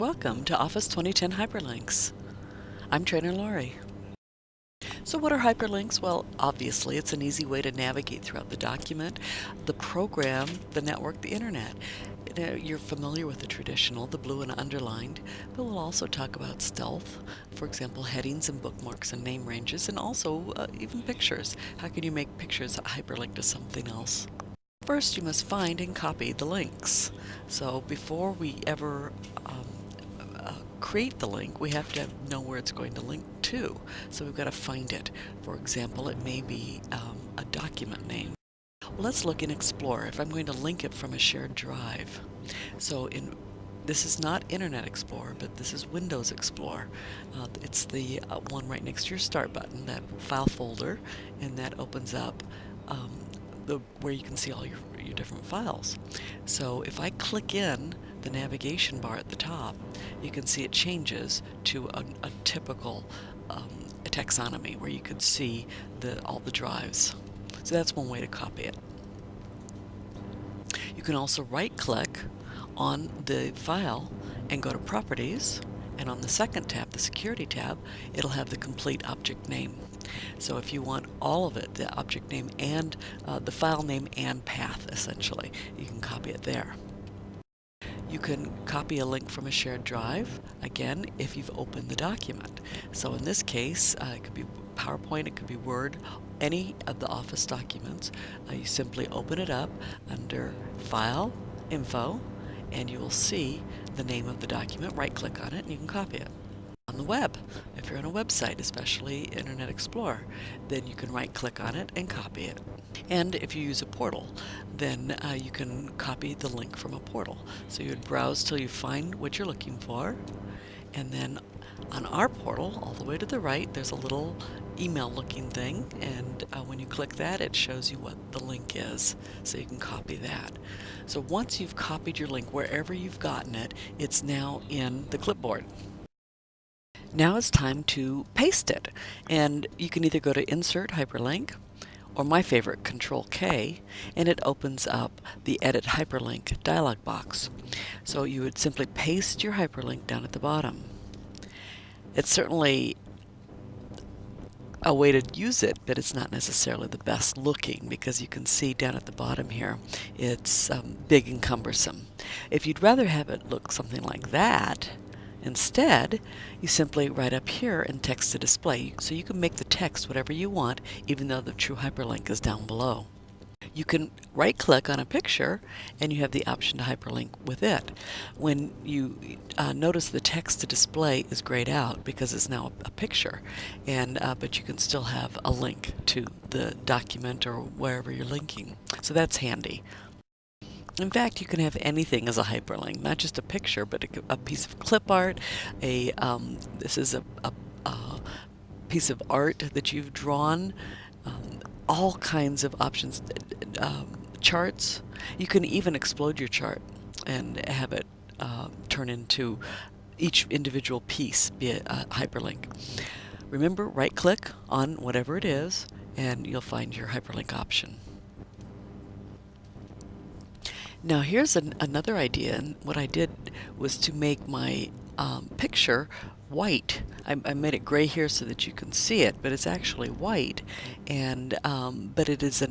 Welcome to Office 2010 Hyperlinks. I'm TrainerLori. So what are hyperlinks? Well, obviously it's an easy way to navigate throughout the document, the program, the network, the internet. You're familiar with the traditional, the blue and underlined, but we'll also talk about stealth, for example, headings and bookmarks and name ranges, and also even pictures. How can you make pictures hyperlink to something else? First, you must find and copy the links. So before we ever create the link, we have to know where it's going to link to. So we've got to find it. For example, it may be a document name. Well, let's look in Explorer if I'm going to link it from a shared drive. So this is not Internet Explorer, but this is Windows Explorer. It's the one right next to your Start button, that file folder, and that opens up where you can see all your different files. So if I click in the navigation bar at the top, you can see it changes to a typical taxonomy where you could see all the drives. So that's one way to copy it. You can also right-click on the file and go to Properties, and on the second tab, the Security tab, it'll have the complete object name. So if you want all of it, the object name and the file name and path, essentially, you can copy it there. You can copy a link from a shared drive, again, if you've opened the document. So in this case, it could be PowerPoint, it could be Word, any of the Office documents. You simply open it up under File, Info, and you will see the name of the document. Right-click on it, and you can copy it. On the web, if you're on a website, especially Internet Explorer, then you can right-click on it and copy it. And if you use a portal, then you can copy the link from a portal. So you would browse till you find what you're looking for, and then on our portal, all the way to the right, there's a little email-looking thing, and when you click that, it shows you what the link is, so you can copy that. So once you've copied your link wherever you've gotten it, it's now in the clipboard. Now it's time to paste it, and you can either go to Insert Hyperlink, or my favorite, Ctrl K, and it opens up the Edit Hyperlink dialog box. So you would simply paste your hyperlink down at the bottom. It's certainly a way to use it, but it's not necessarily the best looking, because you can see down at the bottom here it's big and cumbersome. If you'd rather have it look something like that, instead, you simply write up here in Text to Display, so you can make the text whatever you want, even though the true hyperlink is down below. You can right-click on a picture, and you have the option to hyperlink with it. When you notice the Text to Display is grayed out because it's now a picture, and but you can still have a link to the document or wherever you're linking. So that's handy. In fact, you can have anything as a hyperlink, not just a picture, but a piece of clip art. This is a piece of art that you've drawn. All kinds of options. Charts. You can even explode your chart and have it turn into each individual piece be a hyperlink. Remember, right-click on whatever it is, and you'll find your hyperlink option. Now here's another idea, and what I did was to make my picture white. I made it gray here so that you can see it, but it's actually white, and but it is a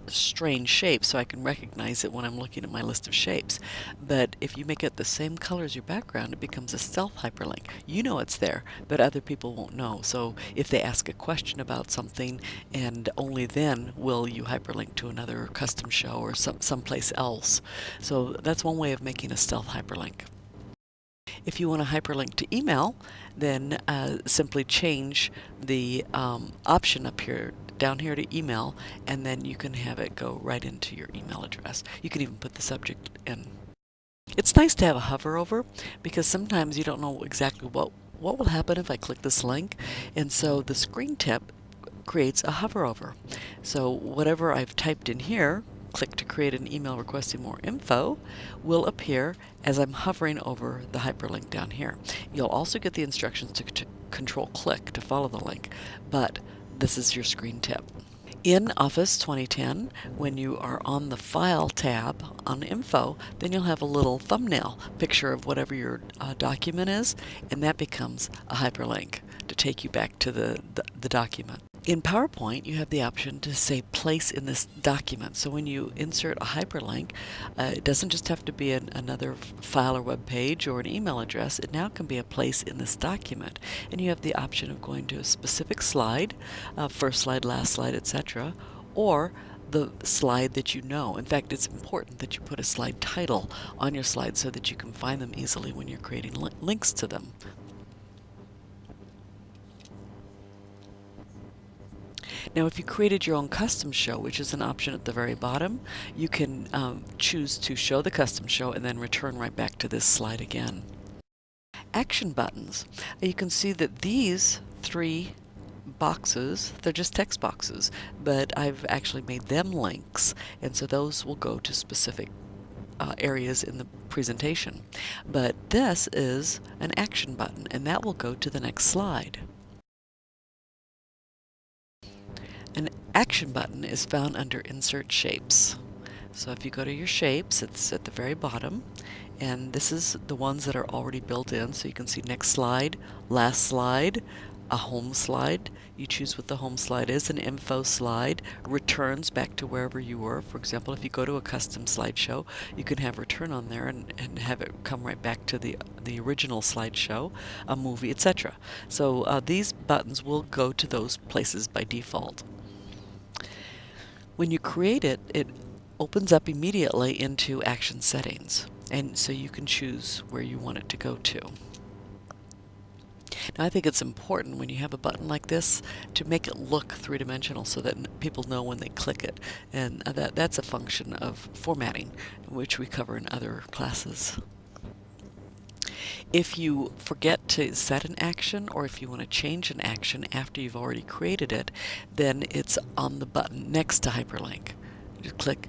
strange shape, so I can recognize it when I'm looking at my list of shapes. But if you make it the same color as your background, it becomes a stealth hyperlink. You know it's there, but other people won't know. So if they ask a question about something, and only then will you hyperlink to another custom show or someplace else. So that's one way of making a stealth hyperlink. If you want to hyperlink to email, then simply change the option up here, down here to email, and then you can have it go right into your email address. You can even put the subject in. It's nice to have a hover over, because sometimes you don't know exactly what will happen if I click this link, and so the screen tip creates a hover over. So whatever I've typed in here, click to create an email requesting more info, will appear as I'm hovering over the hyperlink down here. You'll also get the instructions to control click to follow the link, but this is your screen tip. In Office 2010, when you are on the File tab on Info, then you'll have a little thumbnail picture of whatever your document is, and that becomes a hyperlink to take you back to the document. In PowerPoint, you have the option to say place in this document. So when you insert a hyperlink, it doesn't just have to be another file or web page or an email address. It now can be a place in this document. And you have the option of going to a specific slide, first slide, last slide, etc., or the slide that you know. In fact, it's important that you put a slide title on your slide so that you can find them easily when you're creating links to them. Now, if you created your own custom show, which is an option at the very bottom, you can choose to show the custom show and then return right back to this slide again. Action buttons. You can see that these three boxes, they're just text boxes, but I've actually made them links, and so those will go to specific areas in the presentation. But this is an action button, and that will go to the next slide. An action button is found under Insert Shapes. So if you go to your shapes, it's at the very bottom, and this is the ones that are already built in. So you can see next slide, last slide, a home slide. You choose what the home slide is, an info slide, returns back to wherever you were. For example, if you go to a custom slideshow, you can have return on there and have it come right back to the original slideshow, a movie, etc. So these buttons will go to those places by default. When you create it, it opens up immediately into Action Settings, and so you can choose where you want it to go to. Now, I think it's important when you have a button like this to make it look three-dimensional so that people know when they click it, and that's a function of formatting, which we cover in other classes. If you forget to set an action, or if you want to change an action after you've already created it, then it's on the button next to Hyperlink. You click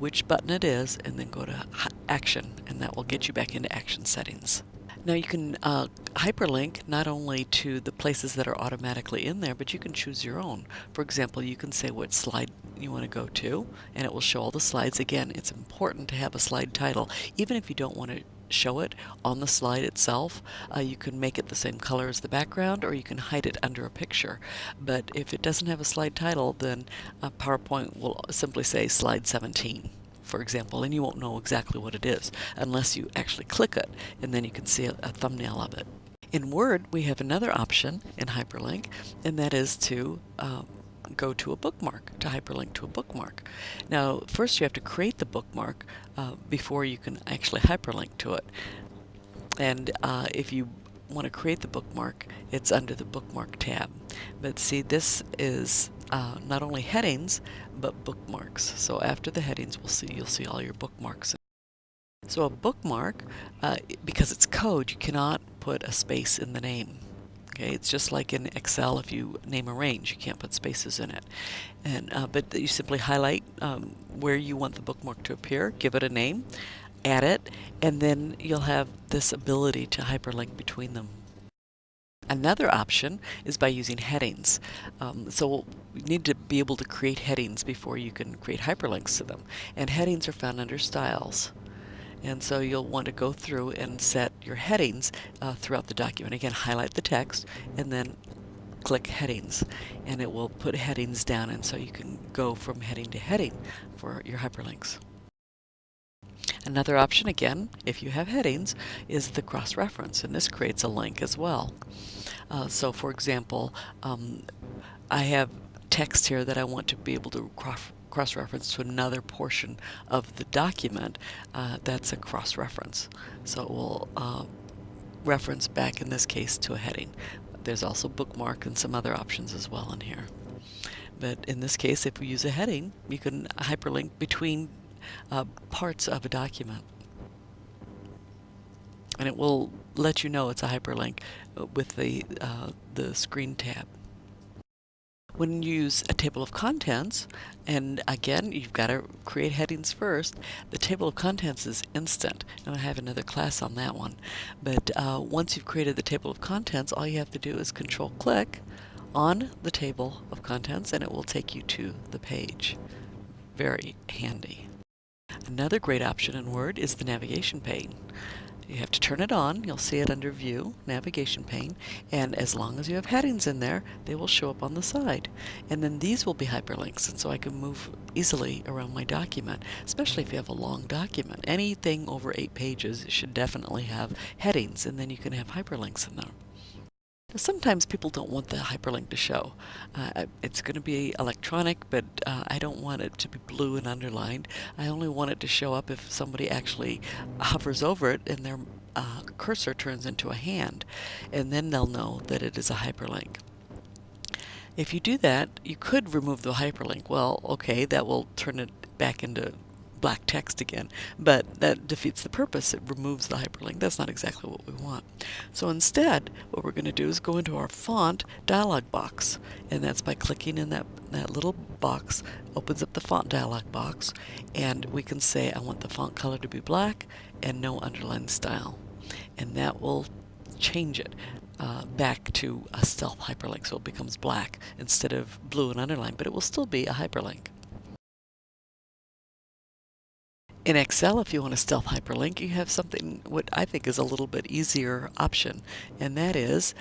which button it is, and then go to Action, and that will get you back into Action Settings. Now you can hyperlink not only to the places that are automatically in there, but you can choose your own. For example, you can say what slide you want to go to, and it will show all the slides. Again, it's important to have a slide title. Even if you don't want to show it on the slide itself, you can make it the same color as the background, or you can hide it under a picture. But if it doesn't have a slide title, then PowerPoint will simply say slide 17. For example, and you won't know exactly what it is unless you actually click it, and then you can see a thumbnail of it. In Word, we have another option in Hyperlink, and that is to go to a bookmark, to hyperlink to a bookmark. Now, first you have to create the bookmark before you can actually hyperlink to it. And if you want to create the bookmark, it's under the Bookmark tab. But see, this is not only headings, but bookmarks. So after the headings, you'll see all your bookmarks. So a bookmark, because it's code, you cannot put a space in the name. Okay, it's just like in Excel. If you name a range, you can't put spaces in it. And but you simply highlight where you want the bookmark to appear, give it a name, add it, and then you'll have this ability to hyperlink between them. Another option is by using headings. So you need to be able to create headings before you can create hyperlinks to them. And headings are found under Styles. And so you'll want to go through and set your headings throughout the document. Again, highlight the text and then click Headings, and it will put headings down, and so you can go from heading to heading for your hyperlinks. Another option, again, if you have headings, is the cross-reference, and this creates a link as well. So for example, I have text here that I want to be able to cross-reference to another portion of the document. That's a cross-reference. So it will reference back, in this case, to a heading. There's also bookmark and some other options as well in here. But in this case, if we use a heading, you can hyperlink between parts of a document, and it will let you know it's a hyperlink with the screen tab. When you use a table of contents, and again, you've got to create headings first, the table of contents is instant, and I have another class on that one. But once you've created the table of contents, all you have to do is Control-click on the table of contents, and it will take you to the page. Very handy. Another great option in Word is the navigation pane. You have to turn it on. You'll see it under View, Navigation Pane, and as long as you have headings in there, they will show up on the side. And then these will be hyperlinks, and so I can move easily around my document, especially if you have a long document. Anything over 8 pages should definitely have headings, and then you can have hyperlinks in there. Sometimes people don't want the hyperlink to show. It's going to be electronic, but I don't want it to be blue and underlined. I only want it to show up if somebody actually hovers over it and their cursor turns into a hand, and then they'll know that it is a hyperlink. If you do that, you could remove the hyperlink. Well, okay, that will turn it back into black text again, but that defeats the purpose. It removes the hyperlink. That's not exactly what we want. So instead, what we're going to do is go into our font dialog box, and that's by clicking in that little box, opens up the font dialog box, and we can say I want the font color to be black and no underline style, and that will change it back to a stealth hyperlink, so it becomes black instead of blue and underline, but it will still be a hyperlink. In Excel, if you want a stealth hyperlink, you have something what I think is a little bit easier option, and that is,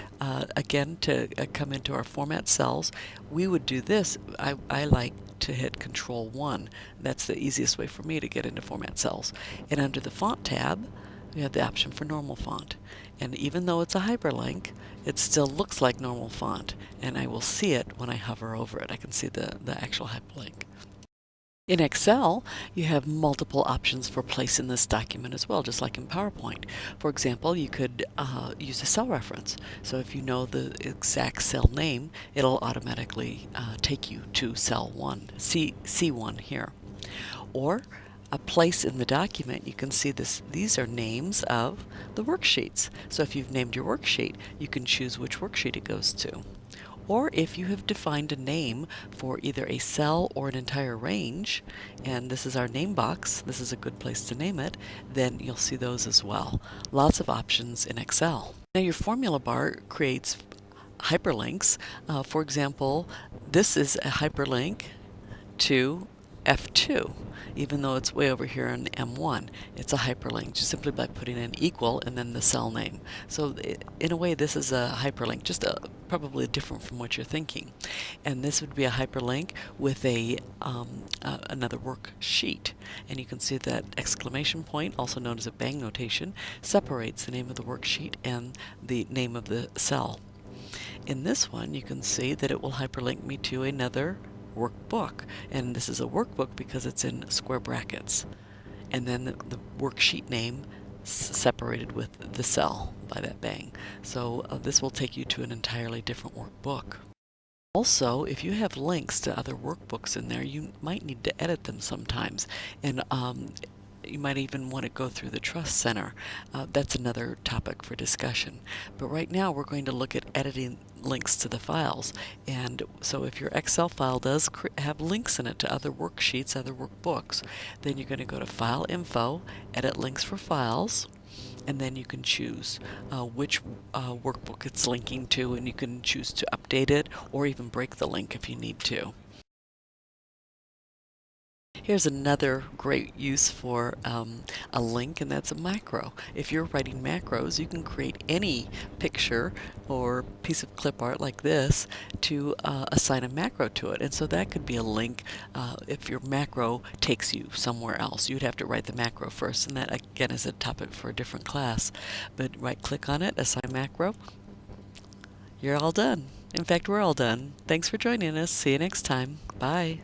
again, to come into our format cells. We would do this. I like to hit Ctrl 1. That's the easiest way for me to get into format cells. And under the font tab, we have the option for normal font. And even though it's a hyperlink, it still looks like normal font, and I will see it when I hover over it. I can see the actual hyperlink. In Excel, you have multiple options for placing this document as well, just like in PowerPoint. For example, you could use a cell reference. So if you know the exact cell name, it'll automatically take you to cell 1, C1 here. Or a place in the document, you can see these are names of the worksheets. So if you've named your worksheet, you can choose which worksheet it goes to. Or if you have defined a name for either a cell or an entire range, and this is our name box, this is a good place to name it, then you'll see those as well. Lots of options in Excel. Now your formula bar creates hyperlinks. For example, this is a hyperlink to F2, even though it's way over here in M1. It's a hyperlink just simply by putting in equal and then the cell name. So in a way, this is a hyperlink, just probably different from what you're thinking. And this would be a hyperlink with a another worksheet. And you can see that exclamation point, also known as a bang notation, separates the name of the worksheet and the name of the cell. In this one, you can see that it will hyperlink me to another workbook, and this is a workbook because it's in square brackets, and then the worksheet name separated with the cell by that bang. So this will take you to an entirely different workbook. Also, if you have links to other workbooks in there, you might need to edit them sometimes, and you might even want to go through the Trust Center. That's another topic for discussion. But right now we're going to look at editing links to the files. And so if your Excel file does have links in it to other worksheets, other workbooks, then you're going to go to File Info, Edit Links for Files, and then you can choose which workbook it's linking to, and you can choose to update it or even break the link if you need to. Here's another great use for a link, and that's a macro. If you're writing macros, you can create any picture or piece of clip art like this to assign a macro to it. And so that could be a link if your macro takes you somewhere else. You'd have to write the macro first, and that again is a topic for a different class. But right-click on it, assign macro. You're all done. In fact, we're all done. Thanks for joining us. See you next time. Bye.